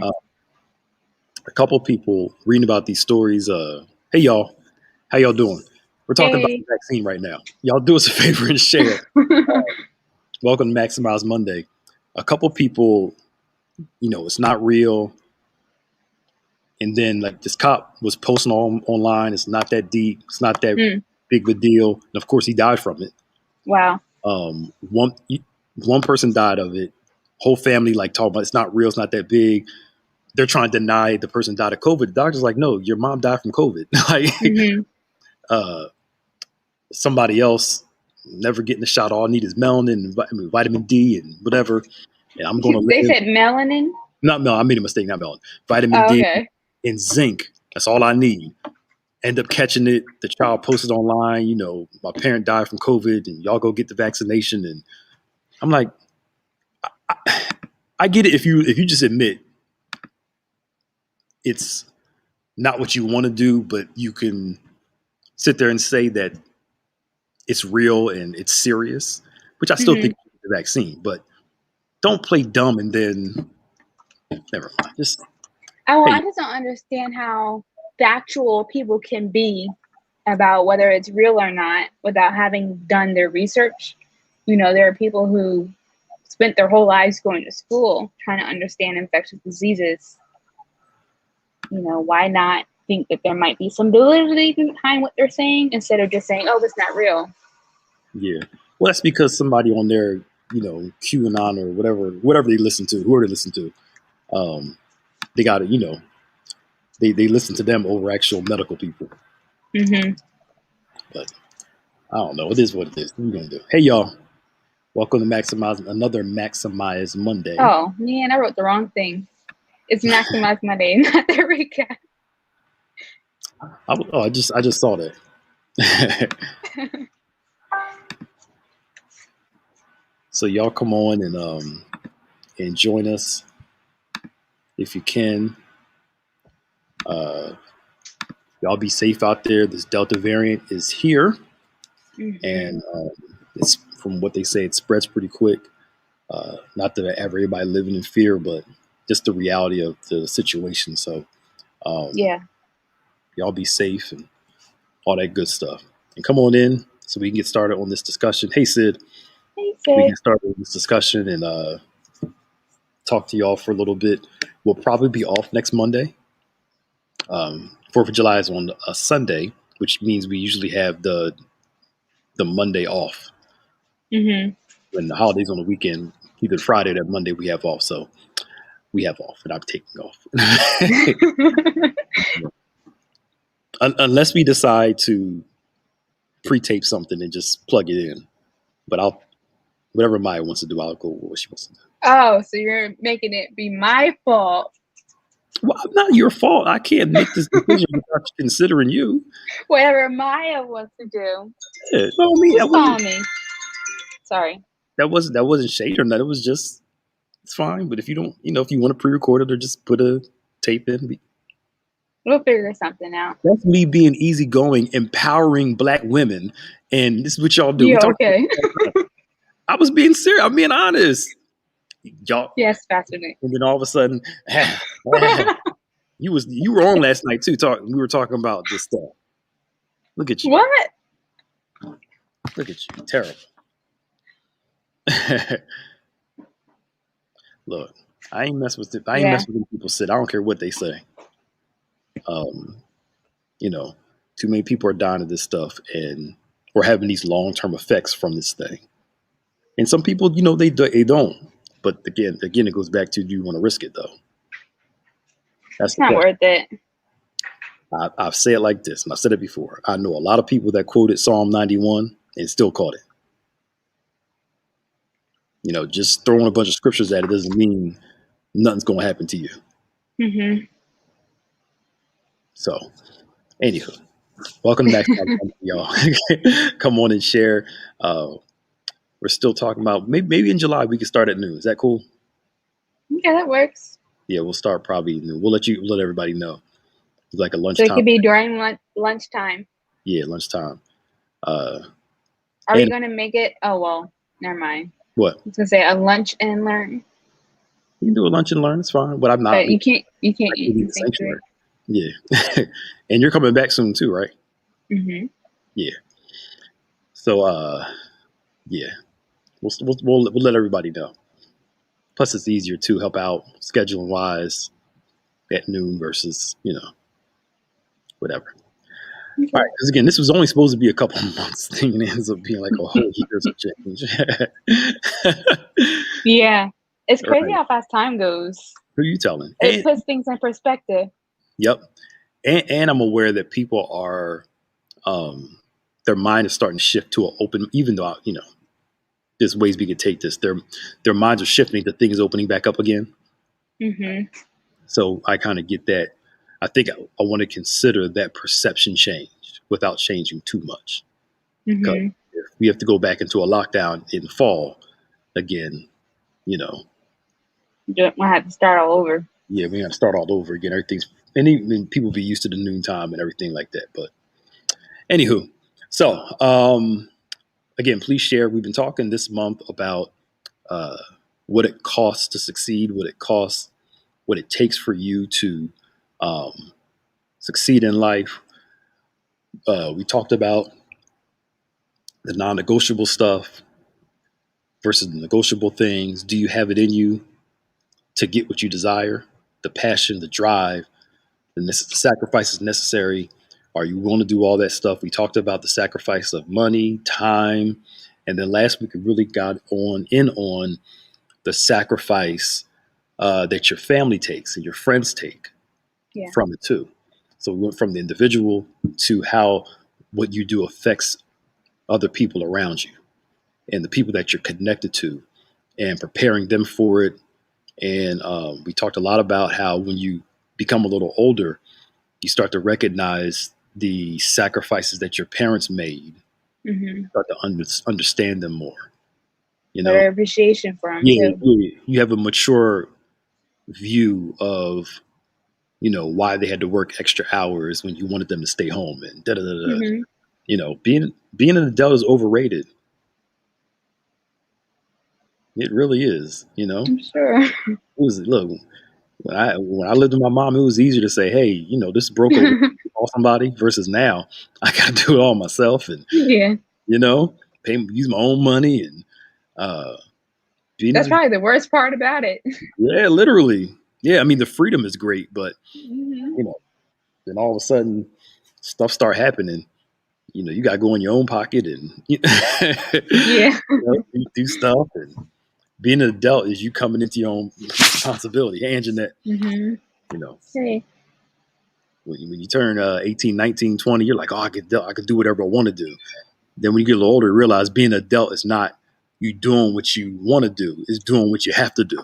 Uh, a couple people reading about these stories. Hey y'all, how y'all doing? We're talking about the Hey. vaccine right now. Y'all do us a favor and share. Welcome to Maximize Monday. A couple people, it's not real, and then like this cop was posting online. It's not that deep. It's not that Hmm. big of a deal. And of course, he died from it. Wow. One person died of it. Whole family like talking about it's not real. It's not that big. They're trying to deny the person died of COVID. The doctor's like, no, your mom died from COVID. like, Hmm. uh, somebody else never getting the shot. All I need is melanin and vitamin D and whatever. And I'm going to They live. said melanin. No, I made a mistake. Not melanin. Vitamin Oh, D okay. and zinc. That's all I need. End up catching it. The child posted online, my parent died from COVID and y'all go get the vaccination. And I'm like, I get it if you just admit it's not what you want to do, but you can sit there and say that it's real and it's serious, which I still Hmm. think is the vaccine. But don't play dumb and then never mind. Just I hey, just don't understand how factual people can be about whether it's real or not without having done their research. There are people who spent their whole lives going to school trying to understand infectious diseases. Why not think that there might be some validity behind what they're saying instead of just saying, oh, it's not real? yeah. Well, that's because somebody on their QAnon or whatever they listen to, whoever they listen to, um, they got to they listen to them over actual medical people. Hmm. But I don't know. It is what it is. What are you gonna do? Hey y'all, welcome to Maximize Monday. Oh, man, I wrote the wrong thing. It's Maximize Monday, not the recap. I just saw that. So y'all come on and join us if you can. Uh, y'all be safe out there. This Delta variant is here, Hmm. and it's from what they say, it spreads pretty quick. Not that I ever everybody living in fear, but just the reality of the situation. So um, Yeah. y'all be safe and all that good stuff. And come on in so we can get started on this discussion. Hey Sid, Hey, we Sid. can start with this discussion and talk to y'all for a little bit. We'll probably be off next Monday. 4th of July is on a Sunday, which means we usually have the Monday off. Hmm. When the holidays on the weekend, either Friday or Monday, we have off. So we have off, and I'm taking off. Unless we decide to pre-tape something and just plug it in. But I'll whatever Maya wants to do, I'll go with what she wants to do. Oh, so you're making it be my fault. Well, not your fault. I can't make this decision without considering you. Whatever Maya wants to do. Yeah, no, I mean Just follow me. Sorry. that wasn't shade or nothing. It was just it's fine. But if you don't, if you want to pre-record it or just put a tape in, We'll figure something out. that's me being easygoing, empowering black women, and this is what y'all do. We You talk. okay? I was being serious. I'm being honest, y'all. Yes, fascinating. And then all of a sudden, you were on last night too. We were talking about this stuff. Look at you. What? Look at you. Terrible. Look, I ain't Yeah. messing with people sit. I don't care what they say. Um, you know, too many people are dying of this stuff, and we're having these long term effects from this thing. And some people, they don't. But again, it goes back to do you want to risk it though? That's It's the not question. worth it. I've said it like this, and I've said it before. I know a lot of people that quoted Psalm 91 and still caught it. Just throwing a bunch of scriptures at it doesn't mean nothing's going to happen to you. Hmm. So, anywho, welcome back, y'all. Come on and share. Uh, we're still talking about maybe in July we can start at noon. Is that cool? Yeah, that works. Yeah, we'll start probably noon. We'll let everybody know. It's like a So it lunchtime. could be during lunchtime. Yeah, lunchtime. Uh, Are we and going to make it? Oh, well, never mind. what? I was going to say a lunch and learn. You can do a lunch and learn. It's fine. But I'm not. But you can't I eat can leave in the sanctuary. sanctuary. Yeah. And you're coming back soon too, right? Hmm. Yeah. So, yeah, we'll let everybody know. Plus, it's easier to help out scheduling wise at noon versus whatever. All right, Okay. because again, this was only supposed to be a couple of months thing, and it ends up being like a whole year's of change. Yeah. It's crazy Right. how fast time goes. Who are you telling? It puts things in perspective. Yep. And I'm aware that people are, um, their mind is starting to shift to an open, even though, there's ways we could take this. Their minds are shifting to things opening back up again. Hmm. So I kind of get that. I think I want to consider that perception change without changing too much. Because Hmm. if we have to go back into a lockdown in fall again, you know, Don't have to start all over. yeah, we got to start all over again. Everything's, and even people be used to the noontime and everything like that. But anywho, so again, please share. We've been talking this month about uh, what it costs to succeed, what it takes for you to um, succeed in life. We talked about the non-negotiable stuff versus the negotiable things. Do you have it in you to get what you desire? The passion, the drive, the sacrifices necessary. Are you willing to do all that stuff? We talked about the sacrifice of money, time, and then last week we really got on the sacrifice that your family takes and your friends take Yeah. from it too. So we went from the individual to how what you do affects other people around you and the people that you're connected to and preparing them for it. And we talked a lot about how when you become a little older, you start to recognize the sacrifices that your parents made, Hmm. start to understand them more. You know, Better appreciation for them yeah, too. you have a mature view of why they had to work extra hours when you wanted them to stay home and da da da da. Hmm. Being an adult is overrated. It really is. I'm sure. It was look when I lived with my mom, it was easier to say, hey, this broke over, call somebody versus now I got to do it all myself and Yeah. you know use my own money and uh, being That's as probably the worst part about it. yeah, literally, yeah. I mean, the freedom is great, but Hmm. you know, then all of a sudden stuff start happening. You got to go in your own pocket and Yeah. do stuff. And being an adult is you coming into your own responsibility. Hey, Jeanette, Hmm. you know, Hey. when you turn 18, 19, 20, you're like, oh, I could do whatever I want to do. Then when you get a little older, you realize being an adult is not you doing what you want to do, it's doing what you have to do.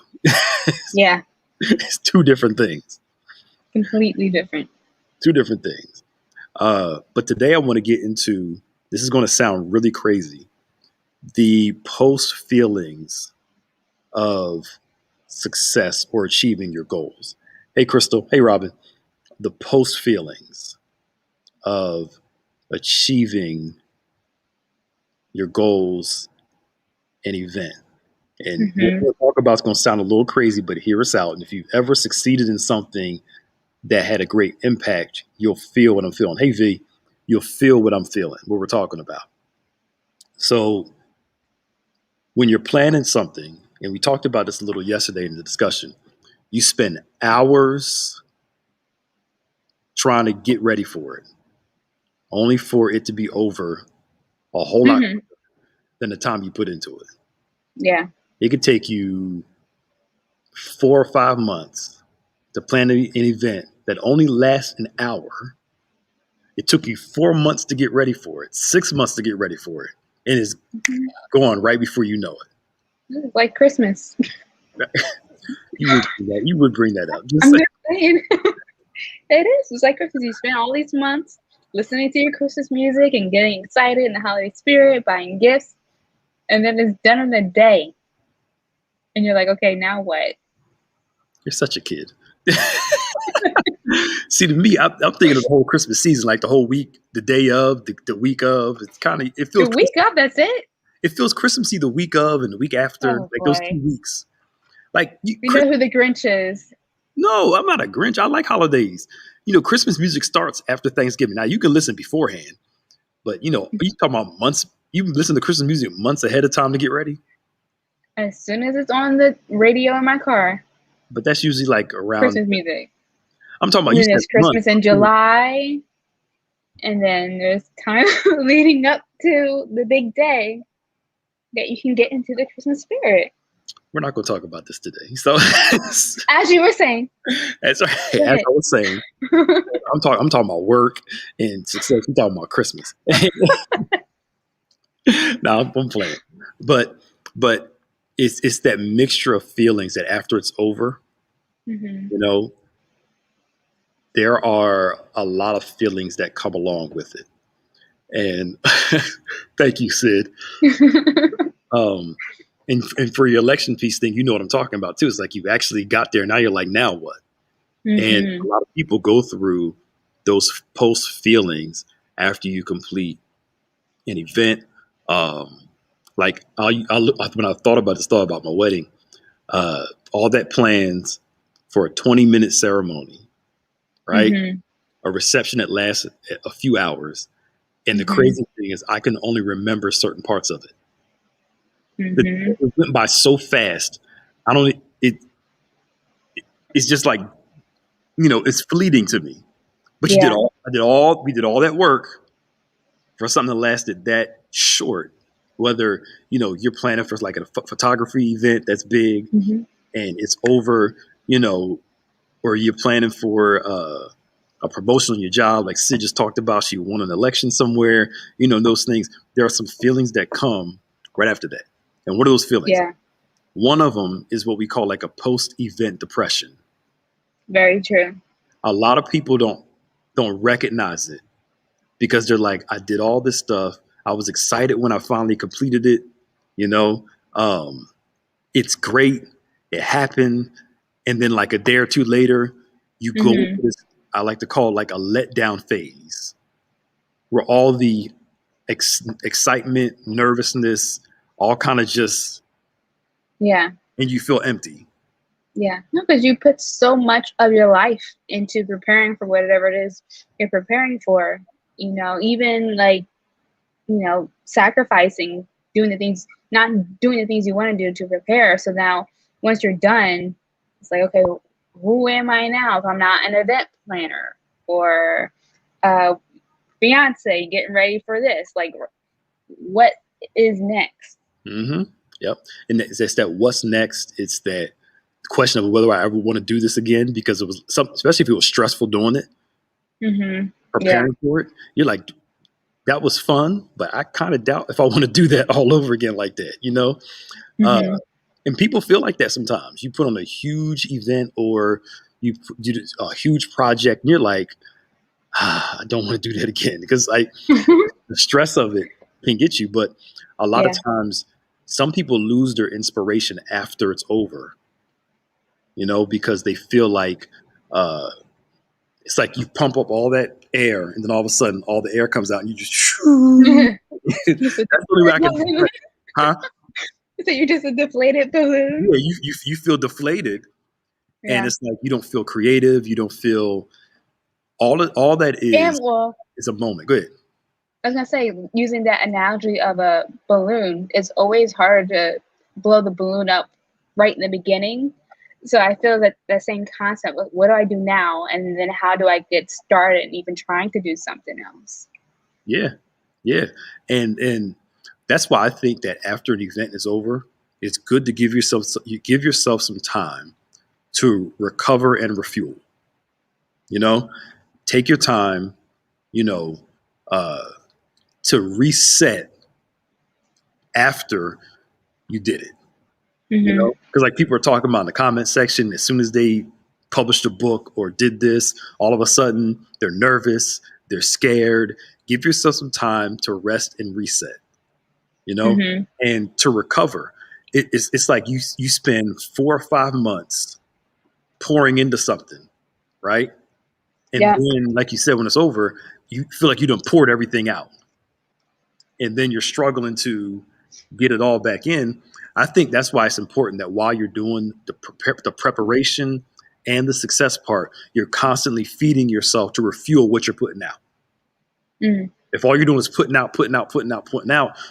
Yeah. It's two different things. Completely different. Two different things. But today I want to get into this is going to sound really crazy. The post feelings of success or achieving your goals. Hey, Crystal. Hey, Robin. The post feelings of achieving your goals and event. And what Hmm. we'll talk about is going to sound a little crazy, but hear us out. And if you've ever succeeded in something that had a great impact, you'll feel what I'm feeling. Hey, V, you'll feel what I'm feeling, what we're talking about. So when you're planning something, and we talked about this a little yesterday in the discussion, you spend hours trying to get ready for it, only for it to be over a whole lot Hmm. than the time you put into it. Yeah. It could take you 4 or 5 months to plan an event that only lasts an hour. It took you 4 months to get ready for it, 6 months to get ready for it, and it's Hmm. gone right before you know It's like Christmas. it. You would bring that up. Just I'm say, just saying. It is. It's like Christmas. You spend all these months listening to your Christmas music and getting excited in the holiday spirit, buying gifts, and then it's done in a day. And you're like, okay, now what? you're such a kid. See, to me, I'm thinking of the whole Christmas season, like the whole week, the day of, the week of. It's kind of The week up, that's it? it feels Christmassy the week of and the week after, Oh like those boy. 2 weeks. Like We know who the Grinch is. no, I'm not a Grinch. I like holidays. Christmas music starts after Thanksgiving. Now you can listen beforehand, but you talking about months. You listen to Christmas music months ahead of time to get ready. As soon as it's on the radio in my car, But that's usually like around. Christmas music. I'm talking about And you then said there's months. Christmas in July, and then there's time leading up to the big day that you can get into the Christmas spirit. We're not going to talk about this today. So, As you were saying, as I was saying, I'm talking about work and success. I'm talking about Christmas. No, I'm playing, but it's that mixture of feelings that after it's over, mm-hmm. There are a lot of feelings that come along with it. And thank you, Sid. And for your election piece thing, you know what I'm talking about too. It's like you actually got there. Now you're like, now what? Mm-hmm. And a lot of people go through those post feelings after you complete an event. Like when I thought about my wedding, all that plans for a 20-minute ceremony, right? Mm-hmm. A reception that lasts a few hours. And the Mm-hmm. crazy thing is I can only remember certain parts of it. Mm-hmm. It went by so fast. It's just like, it's fleeting to me. But Yeah. we did all that work for something that lasted that short. Whether, you're planning for like a photography event that's big Mm-hmm. and it's over, or you're planning for a promotion on your job, like Sid just talked about, she won an election somewhere, those things. There are some feelings that come right after that. And what are those feelings? Yeah. One of them is what we call like a post-event depression. Very true. A lot of people don't recognize it because they're like, I did all this stuff. I was excited when I finally completed it. It's great. It happened. And then like a day or two later, you go into this, I like to call it like a letdown phase where all the excitement, nervousness, all kind of just, yeah. And you feel empty. Yeah, no, because you put so much of your life into preparing for whatever it is you're preparing for. Even like, sacrificing, not doing the things you want to do to prepare. So now, once you're done, it's like, okay, who am I now if I'm not an event planner or Beyonce getting ready for this? Like, what is next? Mm-hmm. Yep. And it's that what's next. It's that question of whether I ever want to do this again, because it was especially if it was stressful doing it, preparing for it. You're like, that was fun, but I kind of doubt if I want to do that all over again like that, and people feel like that sometimes. You put on a huge event or you do a huge project and you're like, I don't want to do that again, because the stress of it can get you. But a lot of times some people lose their inspiration after it's over, because they feel like it's like you pump up all that air and then all of a sudden all the air comes out and you just that's really what I can, huh? So you're just a deflated balloon. Yeah, you feel deflated, and it's like you don't feel creative. You don't feel all that is a moment. Go ahead. I was gonna say, using that analogy of a balloon, it's always hard to blow the balloon up right in the beginning. So I feel that the same concept. What do I do now, and then how do I get started and even trying to do something else? Yeah, and that's why I think that after an event is over, it's good to give yourself some time to recover and refuel. Take your time. To reset after you did it. Because like people are talking about in the comment section, as soon as they published a book or did this, all of a sudden they're nervous, they're scared. Give yourself some time to rest and reset. And to recover. It's like you spend 4 or 5 months pouring into something, right? And then, like you said, when it's over, you feel like you done poured everything out. And then you're struggling to get it all back in. I think that's why it's important that while you're doing the preparation and the success part, you're constantly feeding yourself to refuel what you're putting out. Mm. If all you're doing is putting out,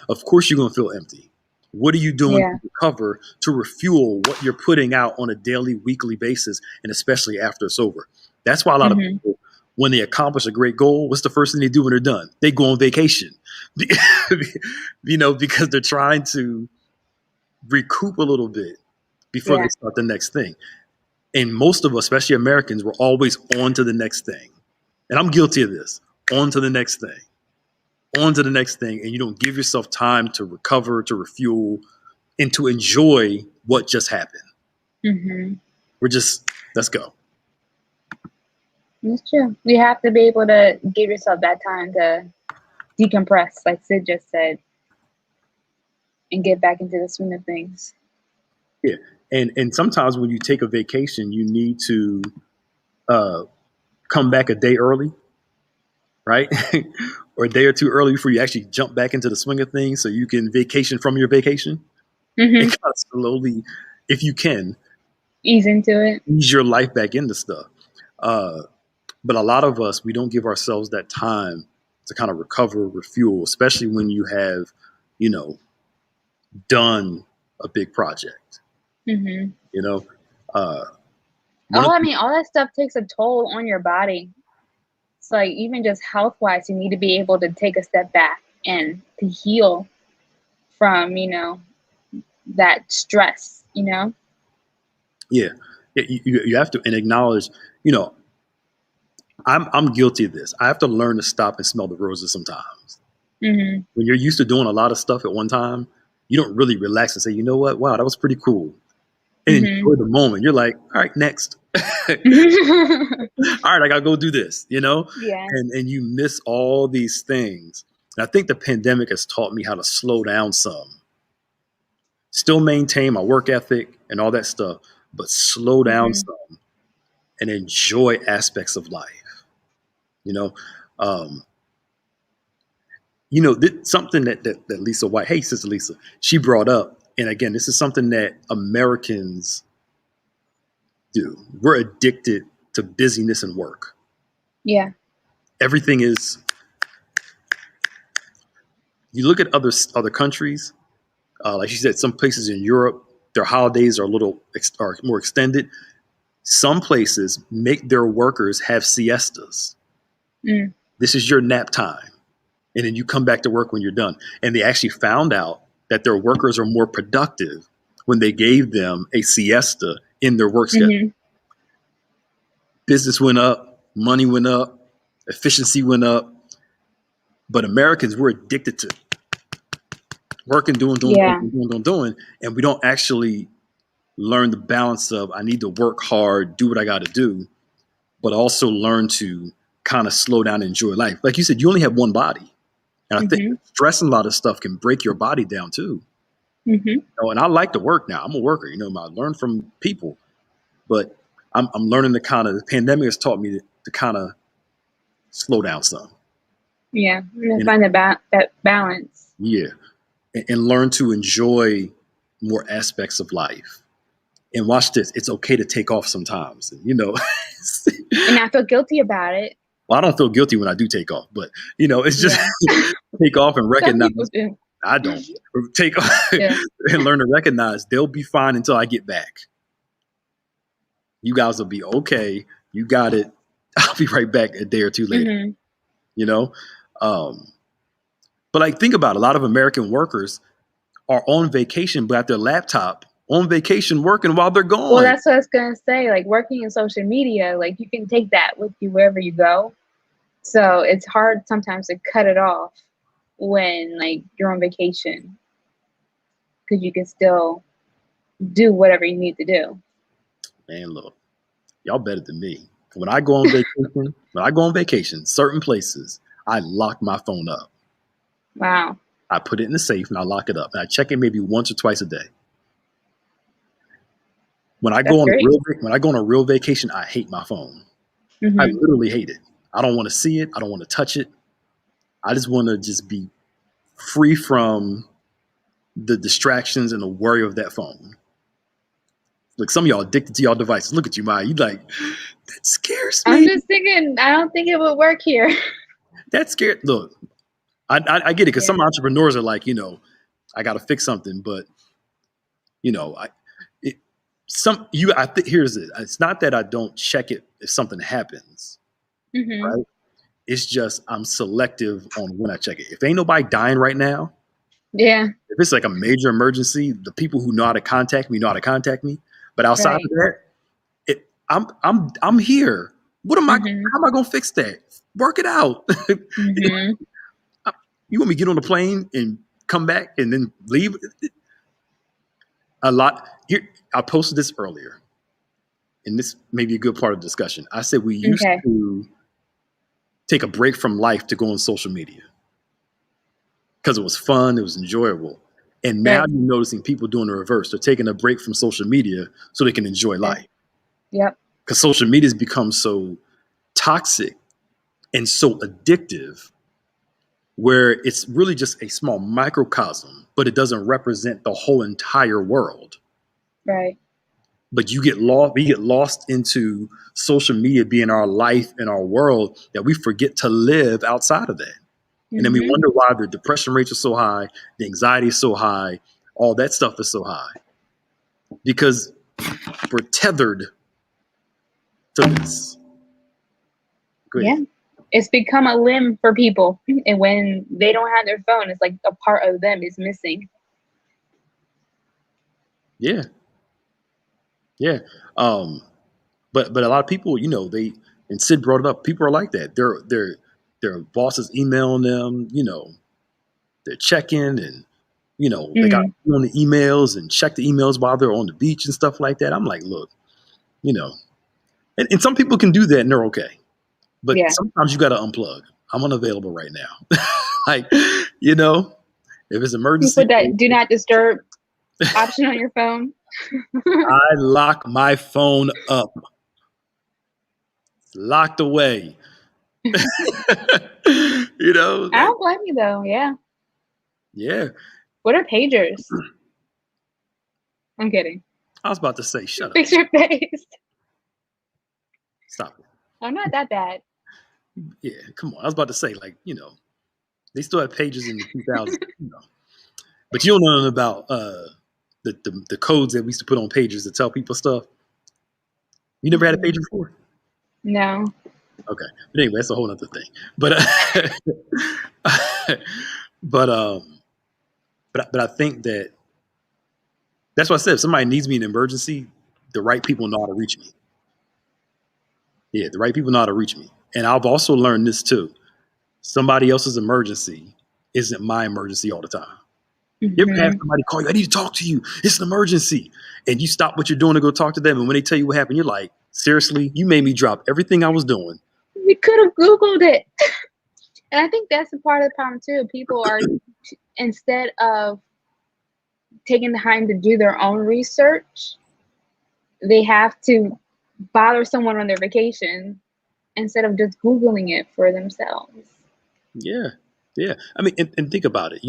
of course you're going to feel empty. What are you doing Yeah. to recover, to refuel what you're putting out on a daily, weekly basis, and especially after it's over? That's why a lot of Mm-hmm. people, when they accomplish a great goal, what's the first thing they do when they're done? They go on vacation, because they're trying to recoup a little bit before Yeah. they start the next thing. And most of us, especially Americans, we're always on to the next thing. And I'm guilty of this. On to the next thing. On to the next thing. And you don't give yourself time to recover, to refuel, and to enjoy what just happened. Mm-hmm. Let's go. It's true. You have to be able to give yourself that time to decompress, like Sid just said, and get back into the swing of things. Yeah. And sometimes when you take a vacation, you need to come back a day early, right? Or a day or two early before you actually jump back into the swing of things so you can vacation from your vacation. Mm-hmm. And kind of slowly, if you can, ease into it. Ease your life back into stuff. But a lot of us, we don't give ourselves that time to kind of recover, refuel, especially when you have, done a big project. Mm-hmm. All that stuff takes a toll on your body. It's like, even just health wise, you need to be able to take a step back and to heal from, that stress, Yeah. You have to, and acknowledge, I'm guilty of this. I have to learn to stop and smell the roses sometimes. Mm-hmm. When you're used to doing a lot of stuff at one time, you don't really relax and say, you know what? Wow, that was pretty cool. And enjoy the moment. You're like, all right, next. All right, I gotta go do this, Yeah. And you miss all these things. And I think the pandemic has taught me how to slow down some. Still maintain my work ethic and all that stuff, but slow down some and enjoy aspects of life. Something that Lisa White, hey, Sister Lisa, she brought up, and again, this is something that Americans do. We're addicted to busyness and work. Yeah. Everything is. You look at other countries, like you said, some places in Europe, their holidays are are more extended. Some places make their workers have siestas. Mm. This is your nap time. And then you come back to work when you're done. And they actually found out that their workers are more productive when they gave them a siesta in their work schedule. Mm-hmm. Business went up, money went up, efficiency went up. But Americans, we're addicted to working, doing, and we don't actually learn the balance of, I need to work hard, do what I got to do, but also learn to kind of slow down and enjoy life. Like you said, you only have one body. And I think stress and a lot of stuff can break your body down too. Mm-hmm. And I like to work now. I'm a worker. I learn from people, but I'm learning to the pandemic has taught me to kind of slow down some. Yeah, find that balance. Yeah, and learn to enjoy more aspects of life. And watch this. It's okay to take off sometimes, and not feel guilty about it. Well, I don't feel guilty when I do take off, but it's just take off and recognize. I don't take off and learn to recognize they'll be fine until I get back. You guys will be okay. You got it. I'll be right back a day or two later. But think about it. A lot of American workers are on vacation, but at their laptop on vacation working while they're gone. Well, that's what I was gonna say. Like, working in social media, you can take that with you wherever you go. So it's hard sometimes to cut it off when you're on vacation, because you can still do whatever you need to do. Man, look, y'all better than me. When I go on vacation, certain places, I lock my phone up. Wow. I put it in the safe and I lock it up. And I check it maybe once or twice a day. When I go on a real vacation, I hate my phone. Mm-hmm. I literally hate it. I don't want to see it. I don't want to touch it. I just want to be free from the distractions and the worry of that phone. Like some of y'all addicted to y'all devices. Look at you, Maya. You like, that scares I'm me. just thinking, I don't think it would work here. That scared. Look, I get it because Yeah. some entrepreneurs are like, I got to fix something, but I it, some you I think here's it. It's not that I don't check it if something happens, Hmm. right? It's just I'm selective on when I check it. If ain't nobody dying right now, Yeah. if it's like a major emergency, the people who know how to contact me know how to contact me. But outside of Right. that, I'm here. What am I? Hmm. How am I gonna fix that? Work it out. Hmm. You want me to get on the plane and come back and then leave? A lot here. I posted this earlier, and this may be a good part of the discussion. I said we used Okay. to take a break from life to go on social media because it was fun, it was enjoyable. And now Right. you're noticing people doing the reverse. They're taking a break from social media so they can enjoy Okay. life. Yep. Because social media has become so toxic and so addictive where it's really just a small microcosm, but it doesn't represent the whole entire world. Right. But we get lost into social media being our life and our world that we forget to live outside of that. And then we Hmm. wonder why the depression rates are so high, the anxiety is so high, all that stuff is so high. Because we're tethered to this. Go Yeah. ahead. It's become a limb for people. And when they don't have their phone, it's like a part of them is missing. Yeah. Yeah. Um, but a lot of people, they and Sid brought it up, people are like that. Their bosses emailing them, they're checking and they got Hmm. on the emails and check the emails while they're on the beach and stuff like that. I'm like, look, you know, and some people can do that and they're okay. But Yeah. sometimes you got to unplug. I'm unavailable right now. Like, you know, if it's You emergency, put that do not disturb option on your phone. I lock my phone up. It's locked away. I Like, don't blame you though. Yeah. yeah. What are pagers? I'm kidding. I was about to say, shut up. Fix your face. Stop it. I'm not that bad. Yeah, come on. I was about to say, like, they still have pages in the 2000s, but you don't know nothing about the codes that we used to put on pages to tell people stuff. You never had a Mm-mm. page before? No. Okay. But anyway, that's a whole other thing. But but but I think that's what I said. If somebody needs me in an emergency, the right people know how to reach me. Yeah, the right people know how to reach me. And I've also learned this too. Somebody else's emergency isn't my emergency all the time. You ever have Hmm. somebody call you, I need to talk to you. It's an emergency. And you stop what you're doing to go talk to them. And when they tell you what happened, you're like, seriously, you made me drop everything I was doing. We could have Googled it. And I think that's a part of the problem too. People are, instead of taking the time to do their own research, they have to bother someone on their vacation instead of just Googling it for themselves. Yeah. Yeah. I mean, and think about it.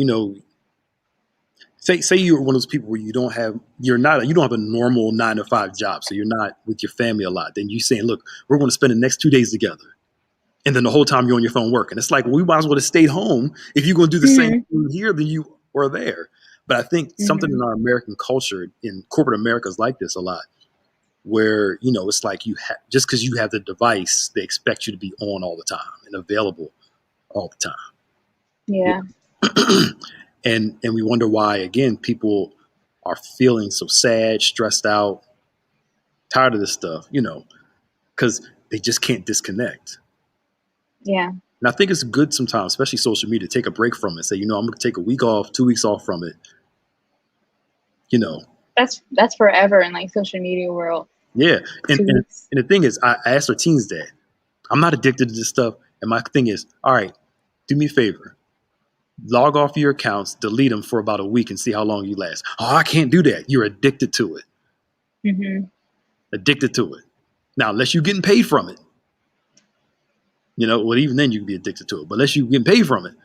Say you're one of those people where you don't have a normal 9 to 5 job, so you're not with your family a lot. Then you saying, look, we're going to spend the next 2 days together. And then the whole time you're on your phone working. It's like, well, we might as well have stayed home. If you're going to do the same Hmm. thing here, then you were there. But I think something Hmm. in our American culture, in corporate America, is like this a lot, where it's like just because you have the device, they expect you to be on all the time and available all the time. Yeah. And we wonder why again people are feeling so sad, stressed out, tired of this stuff, because they just can't disconnect. Yeah. And I think it's good sometimes, especially social media, to take a break from it. Say, I'm going to take a week off, 2 weeks off from it. You know, That's forever in like social media world. yeah. And Two and, weeks. and the thing is, I asked our teens that I'm not addicted to this stuff. And my thing is, all right, do me a favor, log off your accounts, delete them for about a week, and see how long you last. Oh, I can't do that. You're addicted to it. Hmm. Addicted to it. Now, unless you're getting paid from it, well, even then you can be addicted to it. But unless you're getting paid from it,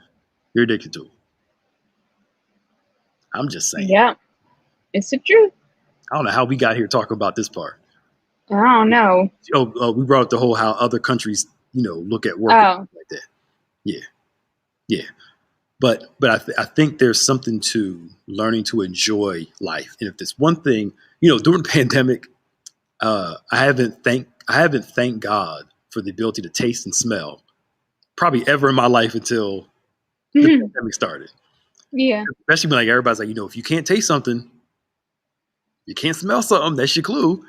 you're addicted to it. I'm just saying. Yeah, it's the truth. I don't know how we got here talking about this part. I don't know. We brought up the whole how other countries, look at work and Oh, stuff like that. Yeah, yeah. But I think there's something to learning to enjoy life. And if there's one thing, during the pandemic, I haven't thanked God for the ability to taste and smell probably ever in my life until the pandemic started. yeah. Especially when like everybody's like, if you can't taste something, you can't smell something. That's your clue.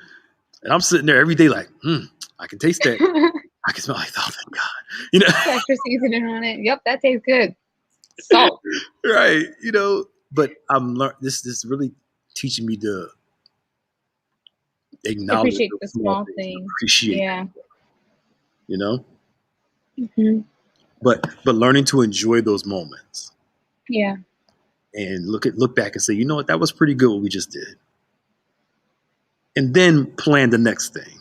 And I'm sitting there every day like, I can taste that. I can smell like, oh, thank God. Extra seasoning on it. Yep, that tastes good. Salt. Right. But I'm this is really teaching me to acknowledge Appreciate those the small small things and things. appreciate Yeah. that, you know? Hmm. But learning to enjoy those moments Yeah. and look back and say, you know what, that was pretty good what we just did. And then plan the next thing.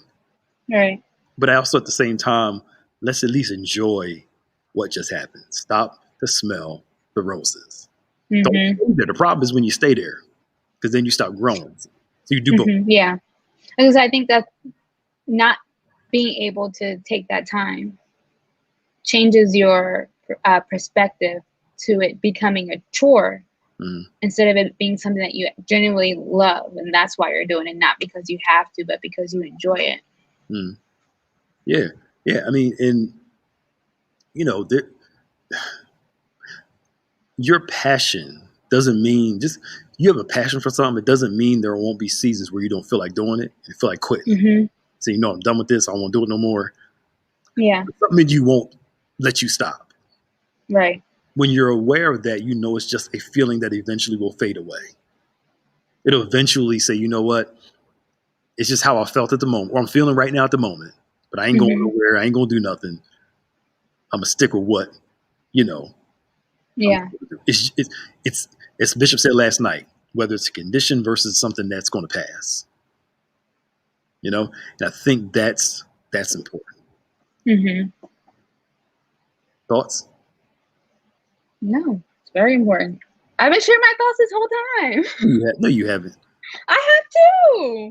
Right. But also at the same time, let's at least enjoy what just happened. Stop to smell the roses. Don't Hmm. stay there. The problem is when you stay there, because then you stop growing. So you do both. Yeah. Because I think that not being able to take that time changes your perspective to it becoming a chore instead of it being something that you genuinely love, and that's why you're doing it, not because you have to, but because you enjoy it. Yeah, yeah. I mean, and your passion doesn't mean just you have a passion for something. It doesn't mean there won't be seasons where you don't feel like doing it and feel like quitting. So I'm done with this. I won't do it no more. Yeah. But something you won't let you stop. Right. When you're aware of that, it's just a feeling that eventually will fade away. It'll eventually say, you know what? It's just how I felt at the moment, or I'm feeling right now at the moment. But I ain't going nowhere. I ain't gonna do nothing. I'm gonna stick with what, Yeah. It's Bishop said last night, whether it's a condition versus something that's going to pass. And I think that's important. Thoughts? No, it's very important. I've been sharing my thoughts this whole time. No, you haven't. I have too.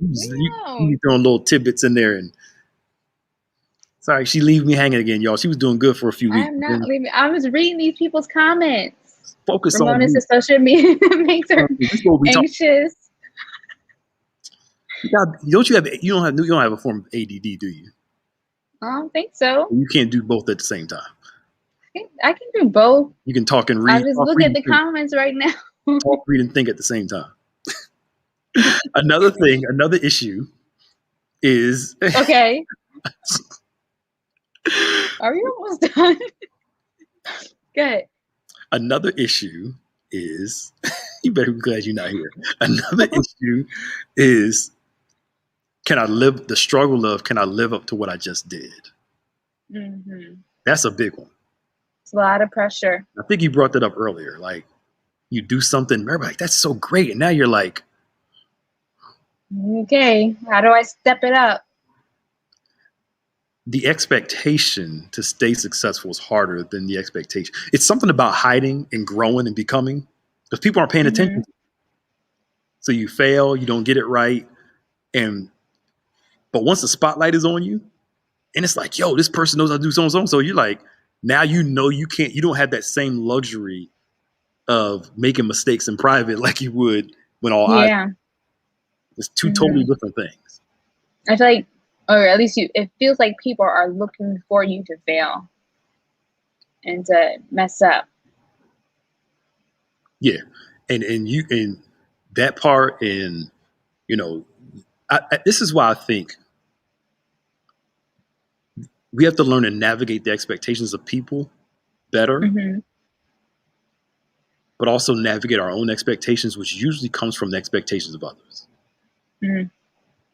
You throwing little tidbits in there, and sorry, she leave me hanging again, y'all. She was doing good for a few weeks. I'm not leaving. I was reading these people's comments. Focus Ramona's on me. social media makes her anxious. You don't have a form of ADD, do you? I don't think so. You can't do both at the same time. I can do both. You can talk and read. I just look at the comments right now. Talk, read, and think at the same time. Another issue is okay. Are we almost done? Good. Another issue is you better be glad you're not here. Another issue is can I live up to what I just did? That's a big one. It's a lot of pressure. I think you brought that up earlier. Like you do something, everybody's like, that's so great. And now you're like, okay, how do I step it up? The expectation to stay successful is harder than the expectation. It's something about hiding and growing and becoming because people aren't paying attention. So you fail, you don't get it right. But once the spotlight is on you and it's like, yo, this person knows how to do so. So you're like, now you don't have that same luxury of making mistakes in private like you would when all eyes. It's two totally different things. I feel like, or at least it feels like people are looking for you to fail and to mess up. Yeah. And that part, and this is why I think we have to learn to navigate the expectations of people better, but also navigate our own expectations, which usually comes from the expectations of others.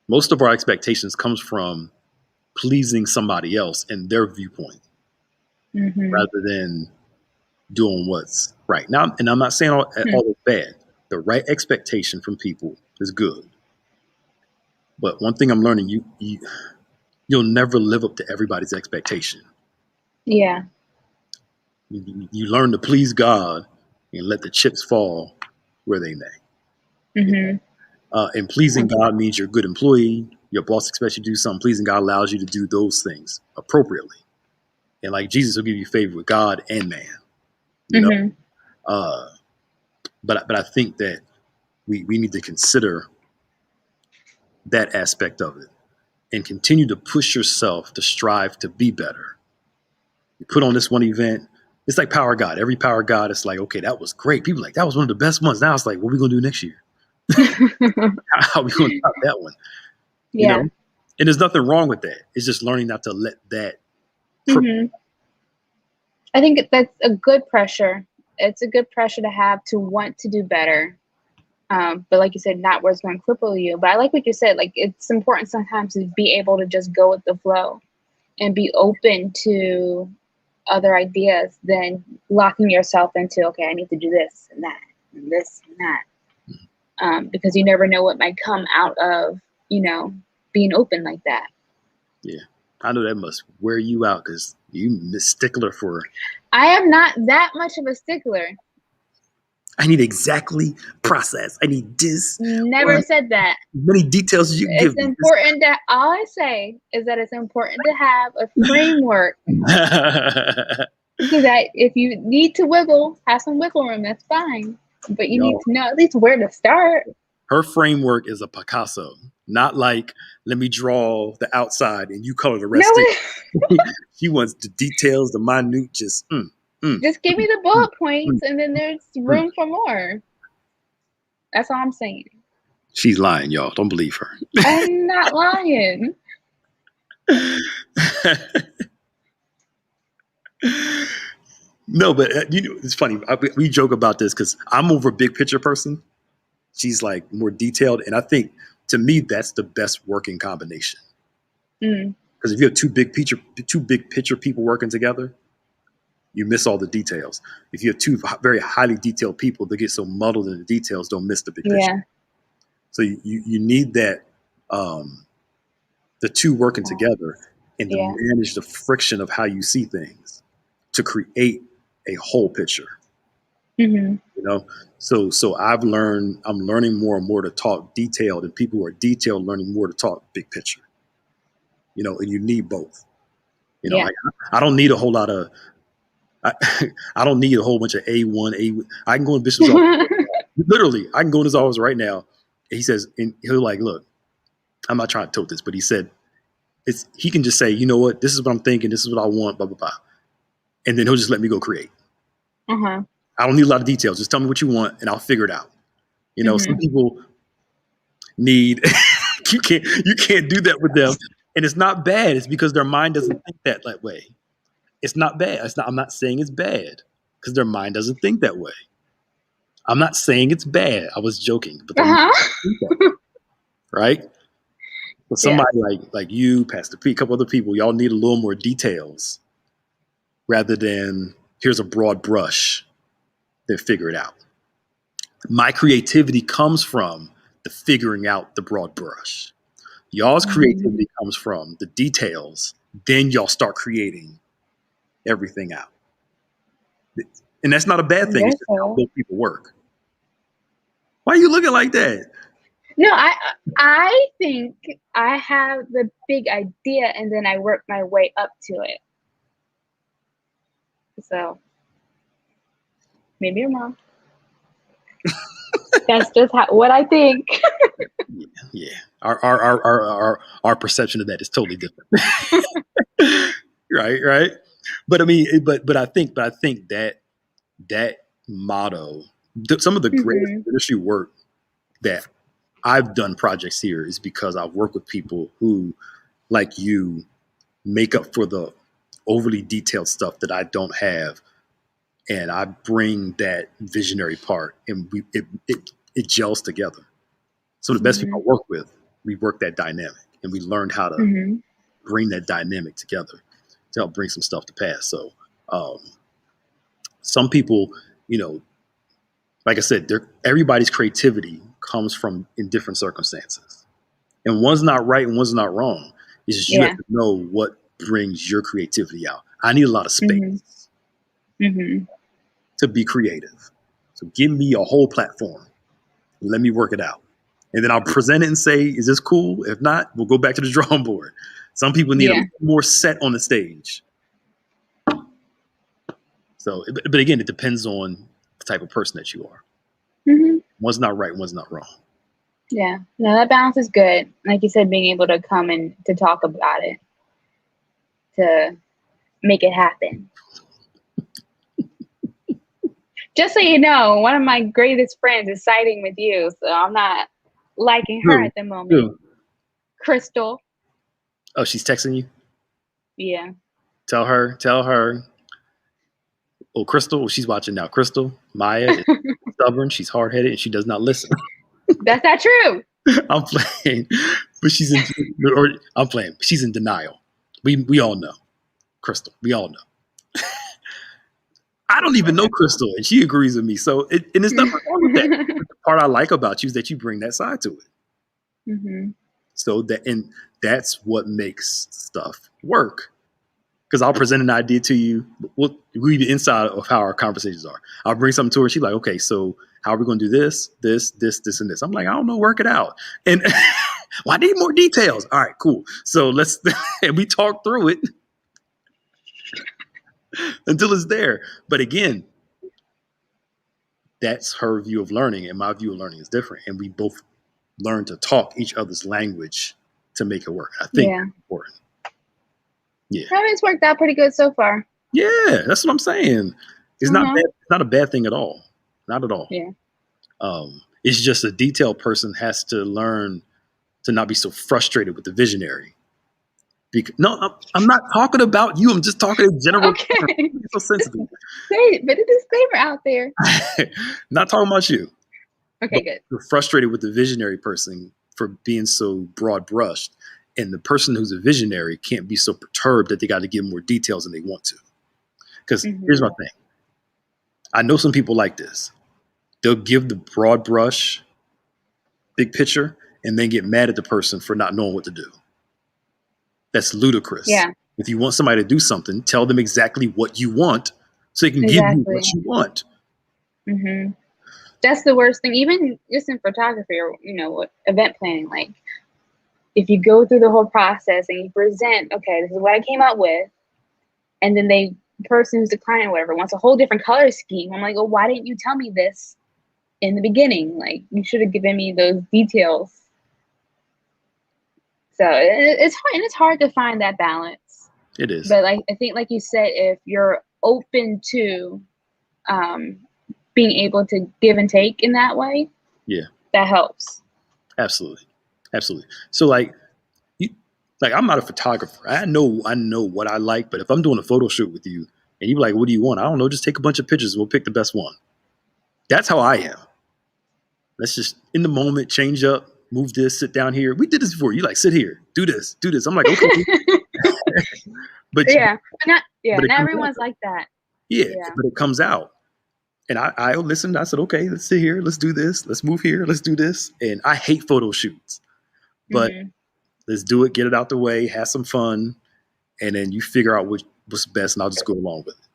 Most of our expectations comes from pleasing somebody else and their viewpoint rather than doing what's right. Now, and I'm not saying all is bad. The right expectation from people is good. But one thing I'm learning, you'll never live up to everybody's expectation. Yeah. You learn to please God and let the chips fall where they may. Mm-hmm. And pleasing God means you're a good employee. Your boss expects you to do something. Pleasing God allows you to do those things appropriately. And like Jesus will give you favor with God and man, you know. Mm-hmm. But I think that we need to consider that aspect of it and continue to push yourself to strive to be better. You put on this one event. It's like Power God. Every Power God, it's like, okay, that was great. People are like, that was one of the best ones. Now it's like, what are we going to do next year? How are we going to top that one? You Yeah. know? And there's nothing wrong with that. It's just learning not to let that. Mm-hmm. I think that's a good pressure. It's a good pressure to have to want to do better. But like you said, not where it's going to cripple you. But I like what you said. Like, it's important sometimes to be able to just go with the flow and be open to other ideas than locking yourself into, okay, I need to do this and that and this and that. Because you never know what might come out of, being open like that. Yeah. I know that must wear you out because you miss stickler for. I am not that much of a stickler. I need exactly process. I need this. Never said that. Many details as you give It's me. important that all I say is that it's important to have a framework so that if you need to wiggle, have some wiggle room. That's fine. But you need to know at least where to start. Her framework is a Picasso, not like, let me draw the outside and you color the rest. No, she wants the details, the minute, just just give me the bullet points and then there's room for more. That's all I'm saying. She's lying, y'all. Don't believe her. I'm not lying. No, but it's funny. We joke about this because I'm more of a big picture person. She's like more detailed. And I think to me, that's the best working combination. Because if you have two big picture people working together, you miss all the details. If you have two very highly detailed people, they get so muddled in the details, don't miss the big picture. So you need that, the two working together and to manage the friction of how you see things to create a whole picture. So I'm learning more and more to talk detailed, and people who are detailed learning more to talk big picture. And you need both. I don't need a whole lot of. I don't need a whole bunch of A1. I can go in Bishop's office. Literally, I can go in his office right now. He says, and he'll like, look, I'm not trying to tote this, but he said, he can just say, you know what, this is what I'm thinking, this is what I want, blah blah blah, and then he'll just let me go create. I don't need a lot of details. Just tell me what you want, and I'll figure it out. Some people need you can't do that with them, and it's not bad. It's because their mind doesn't think that way. It's not bad. I'm not saying it's bad because their mind doesn't think that way. I'm not saying it's bad. I was joking, but right? But somebody like you, Pastor P, a couple other people, y'all need a little more details rather than here's a broad brush. Then figure it out. My creativity comes from the figuring out the broad brush. Y'all's creativity comes from the details. Then y'all start creating everything out. And that's not a bad thing. It's just how both people work. Why are you looking like that? No, I think I have the big idea and then I work my way up to it. So maybe I'm wrong. That's just what I think. Yeah. Our perception of that is totally different. Right. But I mean, but I think that motto, some of the greatest industry work that I've done projects here is because I've worked with people who, like you, make up for the overly detailed stuff that I don't have, and I bring that visionary part, and it gels together. So the best people I work with, we work that dynamic, and we learned how to bring that dynamic together to help bring some stuff to pass. So some people, like I said, everybody's creativity comes from in different circumstances, and one's not right and one's not wrong. It's just you have to know what brings your creativity out. I need a lot of space to be creative. So give me a whole platform Let me work it out. And then I'll present it and say, is this cool? If not, we'll go back to the drawing board. Some people need a Yeah. little more set on the stage. So, but again, it depends on the type of person that you are. Hmm. One's not right, one's not wrong. Yeah. No, that balance is good. Like you said, being able to come and to talk about it, to make it happen. Just so you know, one of my greatest friends is siding with you, so I'm not liking her at the moment. Who? Crystal. Oh, she's texting you? Yeah. Tell her. Oh, Crystal, she's watching now. Crystal, Maya is stubborn. She's hard headed and she does not listen. That's not true. I'm playing, but I'm playing. She's in denial. We all know, Crystal. We all know. I don't even know Crystal, and she agrees with me. So, and it's nothing wrong with that. The part I like about you is that you bring that side to it. Mm-hmm. So that's what makes stuff work. Because I'll present an idea to you. We'll be inside of how our conversations are. I'll bring something to her. She's like, okay, so how are we going to do this, this, and this? I'm like, I don't know, work it out. And well, I need more details. All right, cool. So and we talk through it until it's there. But again, that's her view of learning, and my view of learning is different. And we both learn to talk each other's language to make it work. I think that's important. Yeah. I mean, it's worked out pretty good so far. Yeah, that's what I'm saying. It's not bad, it's not a bad thing at all. Not at all. Yeah. It's just a detailed person has to learn to not be so frustrated with the visionary. No, I'm not talking about you. I'm just talking in general. Okay. So sensitive. Great, but a disclaimer out there. Not talking about you. Okay, good. You're frustrated with the visionary person for being so broad brushed. And the person who's a visionary can't be so perturbed that they got to give more details than they want to. Because here's my thing. I know some people like this. They'll give the broad brush, big picture, and then get mad at the person for not knowing what to do. That's ludicrous. Yeah. If you want somebody to do something, tell them exactly what you want so they can give you what you want. Mm-hmm. That's the worst thing. Even just in photography or, event planning, like, if you go through the whole process and you present, okay, this is what I came up with, and then the person who's the client or whatever wants a whole different color scheme. I'm like, oh, why didn't you tell me this in the beginning? Like, you should have given me those details. So it's hard, and it's hard to find that balance. It is. But I think, like you said, if you're open to being able to give and take in that way, that helps. Absolutely. So I'm not a photographer. I know what I like, but if I'm doing a photo shoot with you and you're like, what do you want? I don't know. Just take a bunch of pictures and we'll pick the best one. That's how I am. Let's just in the moment, change up, move this, sit down here. We did this before. You like, sit here, do this. I'm like, okay. But not everyone's like that. Yeah, but it comes out. And I listened. I said, okay, let's sit here. Let's do this. Let's move here. Let's do this. And I hate photo shoots. But let's do it, get it out the way, have some fun, and then you figure out what's best, and I'll just go along with it.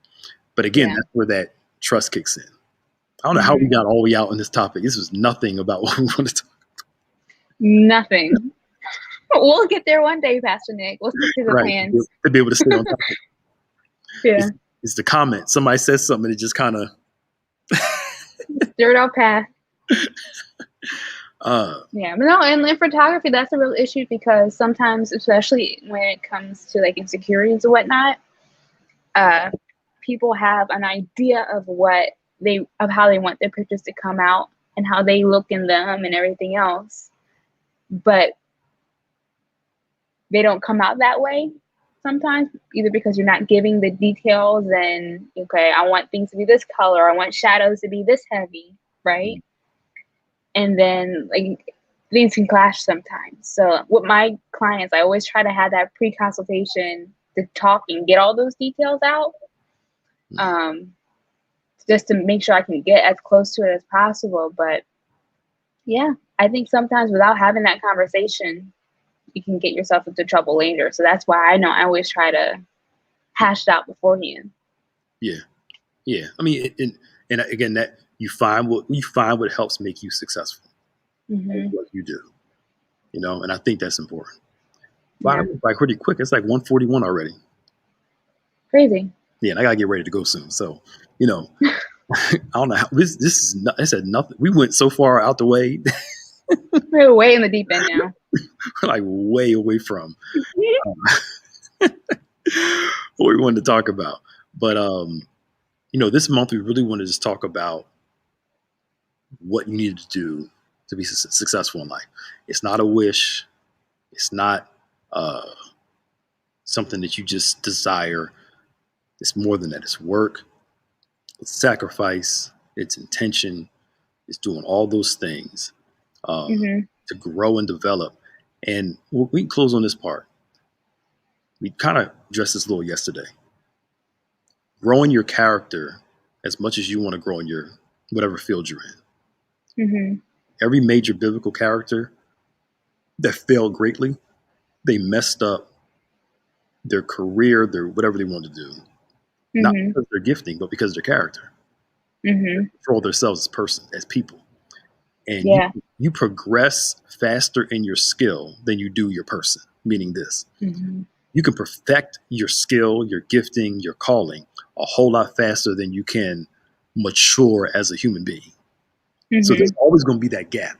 But again, that's where that trust kicks in. I don't know how we got all the way out on this topic. This was nothing about what we wanted to talk about. Nothing. We'll get there one day, Pastor Nick. We'll stick to the plans. To be able to stay on topic. Yeah. It's the comment. Somebody says something, it just kind of... Dirt out path. But no, and in photography, that's a real issue because sometimes, especially when it comes to like insecurities and whatnot, people have an idea of how they want their pictures to come out and how they look in them and everything else, but they don't come out that way sometimes, either because you're not giving the details and, okay, I want things to be this color, I want shadows to be this heavy, right? And then like things can clash sometimes. So with my clients, I always try to have that pre-consultation to talk and get all those details out, just to make sure I can get as close to it as possible. But yeah, I think sometimes without having that conversation, you can get yourself into trouble later. So that's why I always try to hash it out beforehand. Yeah. I mean, and again, that you find what helps make you successful. of Hmm. what you do, and I think that's important. Wow, Yeah. like pretty quick. It's like 1:41 already. Crazy. Yeah, and I gotta get ready to go soon. So, you know, I don't know how this is. I said nothing. We went so far out the way, We're way in the deep end now. like way away from what we wanted to talk about. But this month we really wanted to just talk about what you needed to do to be successful in life. It's not a wish. It's not uh, something that you just desire. It's more than that. It's work. It's sacrifice. It's intention. It's doing all those things Hmm. to grow and develop. And we can close on this part. We kind of addressed this a little yesterday. Growing your character as much as you want to grow in your whatever field you're in. Hmm. Every major biblical character that failed greatly, they messed up their career, their whatever they wanted to do. Not Hmm. because of their gifting, but because of their character. They Hmm. control themselves as person, as people. And Yeah. you progress faster in your skill than you do your person. Meaning this. Hmm. You can perfect your skill, your gifting, your calling a whole lot faster than you can mature as a human being. So Hmm. there's always going to be that gap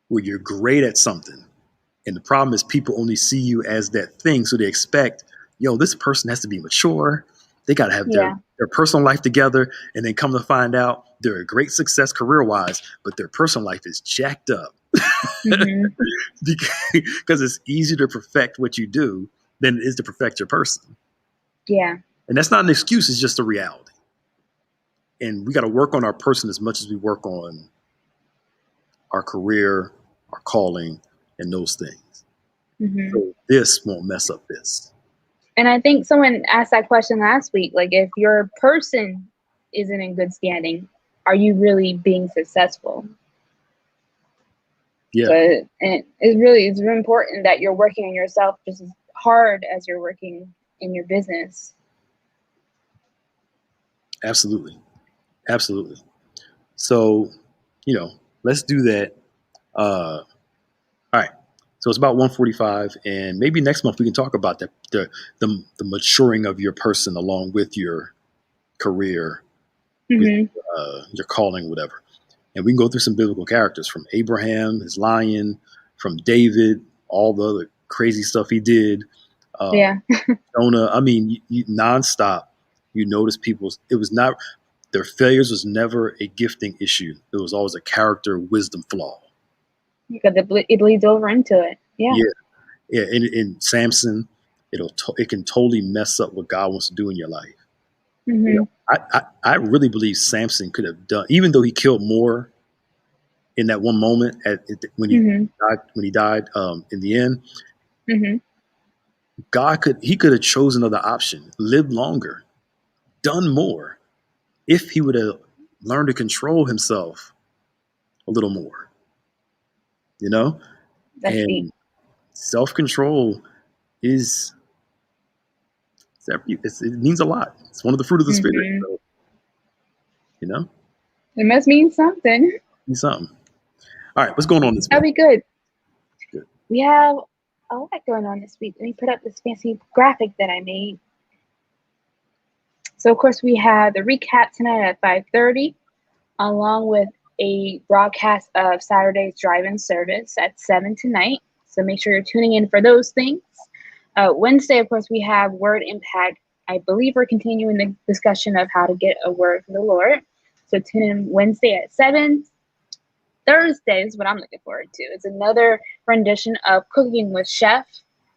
where you're great at something. And the problem is people only see you as that thing. So they expect, this person has to be mature. They got to have Yeah. their personal life together. And then come to find out they're a great success career wise, but their personal life is jacked up Hmm. because it's easier to perfect what you do than it is to perfect your person. Yeah. And that's not an excuse. It's just a reality. And we got to work on our person as much as we work on our career, our calling, and those things. Hmm. So this won't mess up this. And I think someone asked that question last week. Like, if your person isn't in good standing, are you really being successful? Yeah, So, and it's really important that you're working on yourself just as hard as you're working in your business. absolutely. Absolutely. So, let's do that. All right. So it's about 1:45, and maybe next month we can talk about the maturing of your person along with your career, with Hmm. your calling, whatever. And we can go through some biblical characters from Abraham, his lion, from David, all the other crazy stuff he did. Uh, Yeah, Jonah. I mean, you nonstop. You notice people's. It was not their failures was never a gifting issue. It was always a character wisdom flaw. because it bleeds over into it. Yeah. Yeah, yeah. In Samson, it can totally mess up what God wants to do in your life. Hmm. I really believe Samson could have done, even though he killed more in that one moment when Hmm. he died in the end. Hmm. He could have chosen another option, lived longer, done more, if he would have learned to control himself a little more. You know, That's deep. and self control is it means a lot. It's one of the fruit of the spirit. Hmm. So, you know, It must mean something. means something. All right, what's going on this That'll week? be good. Good. We have a lot going on this week. Let me put up this fancy graphic that I made. So, of course, we have the recap tonight at 5:30, along with a broadcast of Saturday's drive-in service at 7 tonight. So make sure you're tuning in for those things. Wednesday, of course, we have Word Impact. I believe we're continuing the discussion of how to get a word from the Lord. So tune in Wednesday at 7. Thursday is what I'm looking forward to. It's another rendition of Cooking with Chef.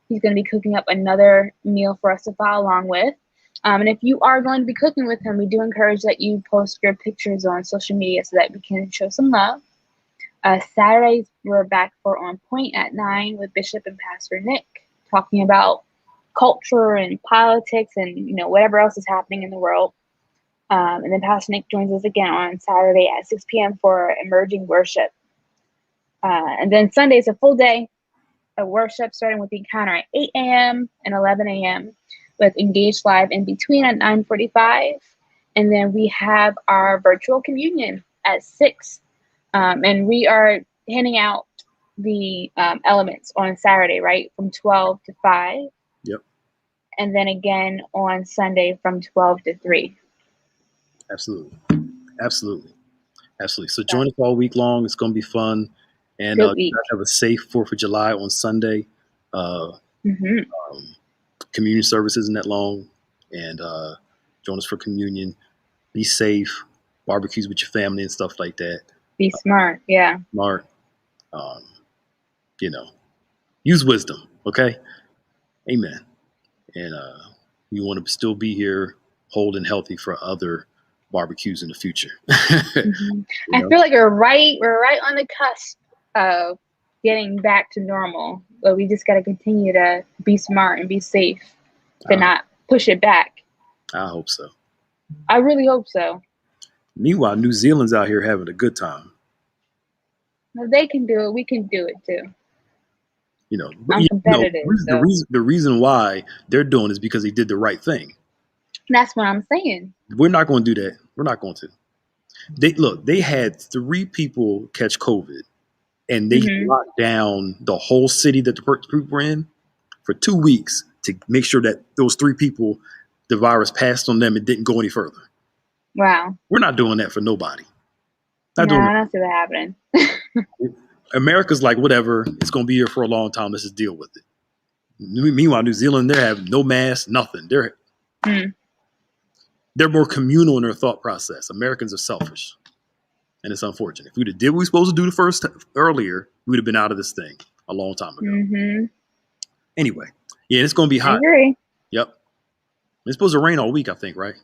He's going to be cooking up another meal for us to follow along with. And if you are going to be cooking with him, we do encourage that you post your pictures on social media so that we can show some love. Saturdays, we're back for On Point at 9 with Bishop and Pastor Nick, talking about culture and politics and whatever else is happening in the world. And then Pastor Nick joins us again on Saturday at 6 p.m. for Emerging Worship. And then Sunday is a full day of worship, starting with the encounter at 8 a.m. and 11 a.m. with Engage Live in between at 9:45. And then we have our virtual communion at 6. And we are handing out the elements on Saturday, right, from 12 to 5. Yep. And then again on Sunday from 12 to 3. Absolutely. Absolutely. Absolutely. So join us all week long. It's going to be fun. And Good you week. guys have a safe 4th of July on Sunday. hmm Communion service isn't that long. And join us for communion. Be safe. Barbecues with your family and stuff like that. Be smart. Yeah. Smart. You know, use wisdom. Okay. Amen. And you want to still be here, whole and healthy for other barbecues in the future. I feel like we're right on the cusp of getting back to normal, but we just got to continue to be smart and be safe to not push it back. I hope so. I really hope so. Meanwhile, New Zealand's out here having a good time. If they can do it, we can do it too. I'm competitive. The reason why they're doing is because they did the right thing. That's what I'm saying. We're not going to do that. We're not going to. They had 3 people catch COVID, and they locked down the whole city that the people were in for 2 weeks to make sure that those 3 people, the virus passed on them and didn't go any further. Wow. We're not doing that for nobody. I don't see that happening. America's like, whatever, it's going to be here for a long time. Let's just deal with it. Meanwhile, New Zealand, they have no masks, nothing. They're more communal in their thought process. Americans are selfish. And it's unfortunate. If we'd have did what we were supposed to do earlier, we would have been out of this thing a long time ago. Anyway, yeah, it's going to be hot. I agree. Yep. It's supposed to rain all week, I think, right?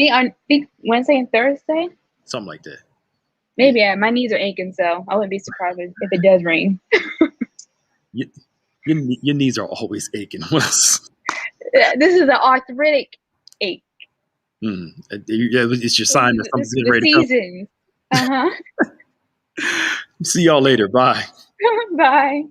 I think Wednesday and Thursday. Something like that. Maybe. Yeah, my knees are aching, so I wouldn't be surprised if it does rain. Your knees are always aching. This is an arthritic ache. Yeah, it's your sign that something's getting ready to come. See See y'all later. Bye. Bye.